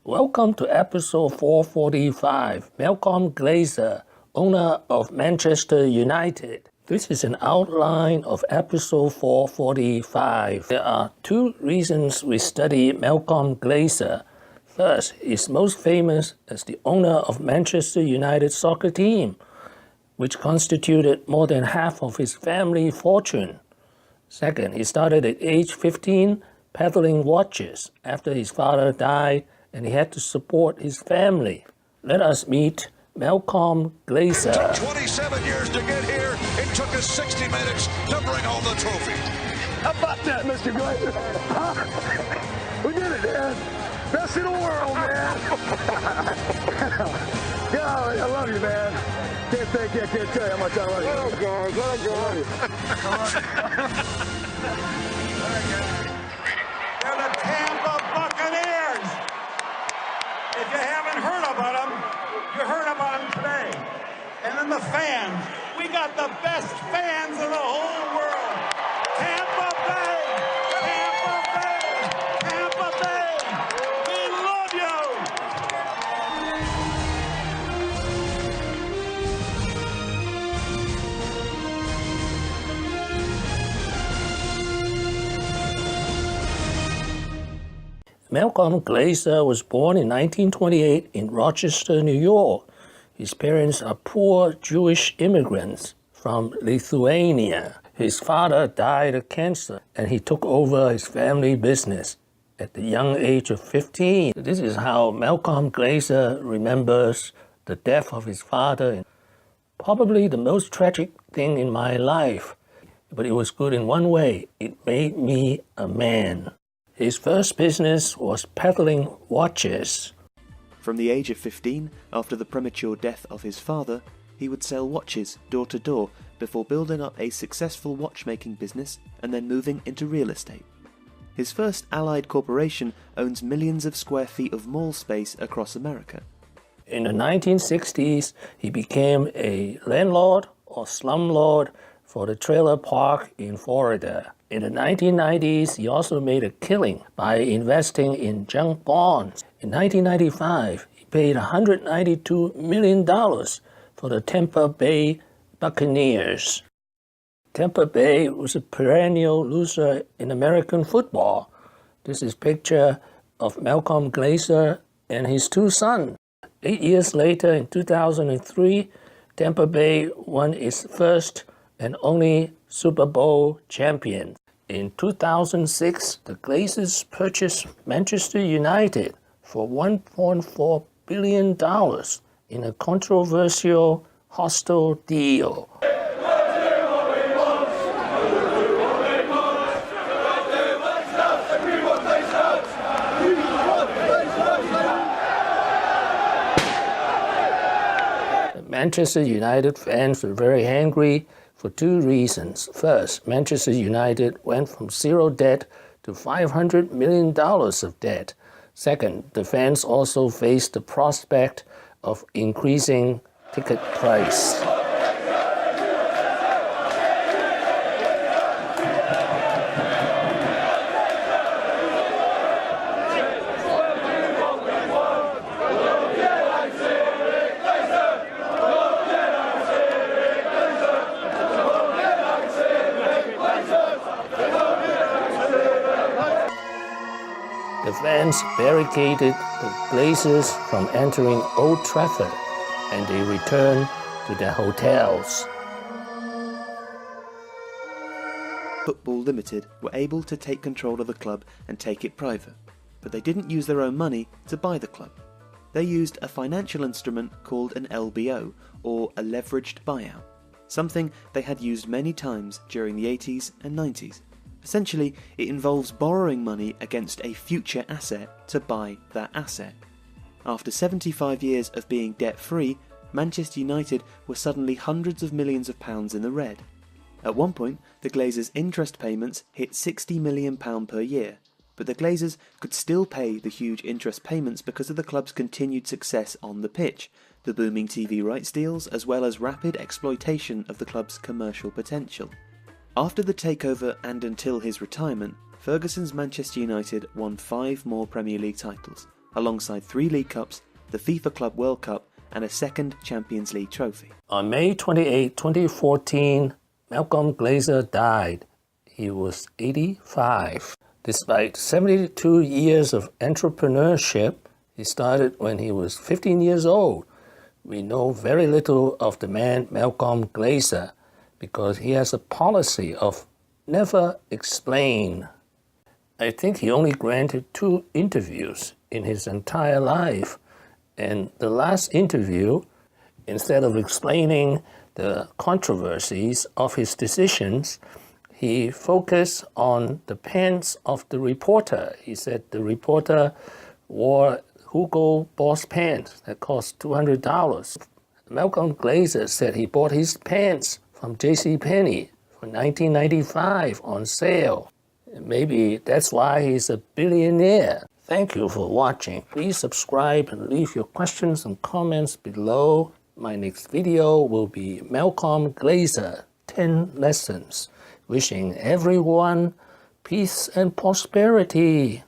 Welcome to episode 445. Malcolm Glazer, owner of Manchester United. This is an outline of episode 445. There are two reasons we study Malcolm Glazer. First, he's most famous as the owner of Manchester United soccer team, which constituted more than half of his family fortune. Second, he started at age 15 peddling watches after his father died and he had to support his family. Let us meet Malcolm Glazer. It took 27 years to get here. It took us 60 minutes to bring home the trophy. How about that, Mr. Glazer? We did it, man. Best in the world, man. Golly, I love you, man. Can't thank you. I can't tell you how much I love you. Let him go. They're the Tampa Buccaneers. If you haven't heard about them, you heard about them today. And then the fans. We got the best fans in the whole world. Tampa Bay! Tampa Bay! Tampa Bay! We love you! Malcolm Glazer was born in 1928 in Rochester, New York. His parents are poor Jewish immigrants from Lithuania. His father died of cancer and he took over his family business at the young age of 15. This is how Malcolm Glazer remembers the death of his father. Probably the most tragic thing in my life, but it was good in one way. It made me a man. His first business was peddling watches. From the age of 15, after the premature death of his father, he would sell watches door to door before building up a successful watchmaking business and then moving into real estate. His first allied corporation owns millions of square feet of mall space across America. In the 1960s, he became a landlord or slumlord for the trailer park in Florida. In the 1990s, he also made a killing by investing in junk bonds. In 1995, he paid $192 million for the Tampa Bay Buccaneers. Tampa Bay was a perennial loser in American football. This is a picture of Malcolm Glazer and his two sons. 8 years later, in 2003, Tampa Bay won its first and only Super Bowl champion. In 2006, the Glazers purchased Manchester United for $1.4 billion in a controversial, hostile deal. The Manchester United fans were very angry for two reasons. First, Manchester United went from zero debt to $500 million of debt. Second, the fans also faced the prospect of increasing ticket price. The fans barricaded the Glazers from entering Old Trafford, and they returned to their hotels. Football Limited were able to take control of the club and take it private, but they didn't use their own money to buy the club. They used a financial instrument called an LBO, or a leveraged buyout, something they had used many times during the 80s and 90s. Essentially, it involves borrowing money against a future asset to buy that asset. After 75 years of being debt-free, Manchester United were suddenly hundreds of millions of pounds in the red. At one point, the Glazers' interest payments hit £60 million per year, but the Glazers could still pay the huge interest payments because of the club's continued success on the pitch, the booming TV rights deals, as well as rapid exploitation of the club's commercial potential. After the takeover and until his retirement, Ferguson's Manchester United won 5 more Premier League titles, alongside 3 League Cups, the FIFA Club World Cup, and a second Champions League trophy. On May 28, 2014, Malcolm Glazer died. He was 85. Despite 72 years of entrepreneurship, he started when he was 15 years old. We know very little of the man Malcolm Glazer because he has a policy of never explain. I think he only granted 2 interviews in his entire life. And the last interview, instead of explaining the controversies of his decisions, he focused on the pants of the reporter. He said the reporter wore Hugo Boss pants that cost $200. Malcolm Glazer said he bought his pants from JCPenney for $19.95 on sale. Maybe that's why he's a billionaire. Thank you for watching. Please subscribe and leave your questions and comments below. My next video will be Malcolm Glazer, 10 lessons. Wishing everyone peace and prosperity.